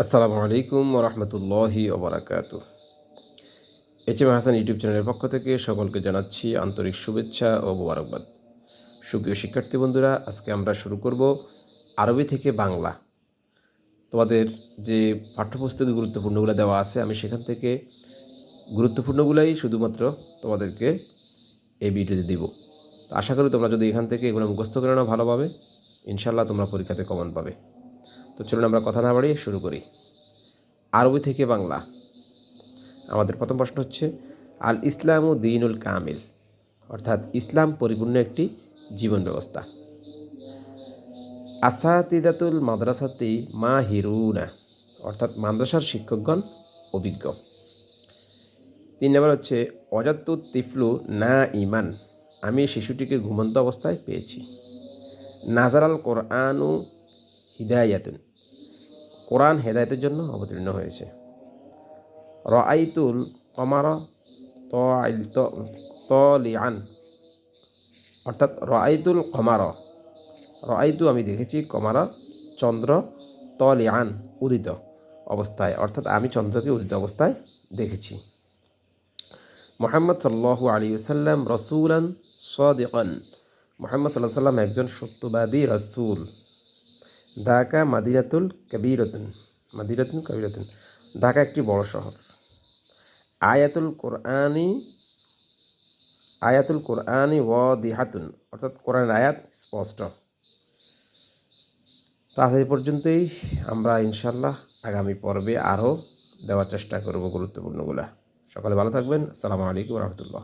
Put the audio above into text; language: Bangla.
আসসালামু আলাইকুম ওরহমতুল্লাহি ওবরাকাতু। এইচ এম হাসান ইউটিউব চ্যানেলের পক্ষ থেকে সকলকে জানাচ্ছি আন্তরিক শুভেচ্ছা ও মোবারকবাদ। সুপ্রিয় শিক্ষার্থী বন্ধুরা, আজকে আমরা শুরু করব আরবি থেকে বাংলা। তোমাদের যে পাঠ্যপুস্তকে গুরুত্বপূর্ণগুলো দেওয়া আছে, আমি সেখান থেকে গুরুত্বপূর্ণগুলাই শুধুমাত্র তোমাদেরকে এই ভিডিওতে দিব। তো আশা করি তোমরা যদি এখান থেকে এগুলো মুখস্থ করে নাও ভালোভাবে, ইনশাল্লাহ তোমরা পরীক্ষাতে কমন পাবে। তো চলুন আমরা কথা না বাড়িয়ে শুরু করি। আরবি থেকে বাংলা। আমাদের প্রথম প্রশ্ন হচ্ছে, আল ইসলামু দীনুল কামিল, অর্থাৎ ইসলাম পরিপূর্ণ একটি জীবন ব্যবস্থা। আসাতিদাতুল মাদ্রাসাতি মাহিরুনা, অর্থাৎ মাদ্রাসার শিক্ষকগণ অভিজ্ঞ। 3 নম্বর হচ্ছে, অজাত্তু তিফলু না ইমান, আমি শিশুটিকে ঘুমন্ত অবস্থায় পেয়েছি। নাজারাল কোরআনু হিদায়াতুন, কোরআন হেদায়তের জন্য অবতীর্ণ হয়েছে। রাআইতুল কমারা তলিআন, অর্থাৎ রাআইতুল কমারা, রাআইতু আমি দেখেছি, কমারা চন্দ্র, তলিআন উদিত অবস্থায়, অর্থাৎ আমি চন্দ্রকে উদিত অবস্থায় দেখেছি। মুহাম্মদ সাল্লাল্লাহু আলাইহি ওয়াসাল্লাম রাসূলান সাদিকান, মুহাম্মদ সাল্লাল্লাহু আলাইহি ওয়াসাল্লাম একজন সত্যবাদী রাসূল। ঢাকা মাদিনাতুল কাবীরাতুন, মাদিনাতুন কাবীরাতুন, ঢাকা একটি বড় শহর। আয়াতুল কোরআনি, আয়াতুল কোরআনি ওয়াদিহাতুন, অর্থাৎ কোরআনের আয়াত স্পষ্ট। তো আজ এই পর্যন্তই। আমরা ইনশাল্লাহ আগামী পর্বে আরও দেওয়ার চেষ্টা করব গুরুত্বপূর্ণগুলা। সকলে ভালো থাকবেন। আসসালামু আলাইকুম রহমতুল্লাহ।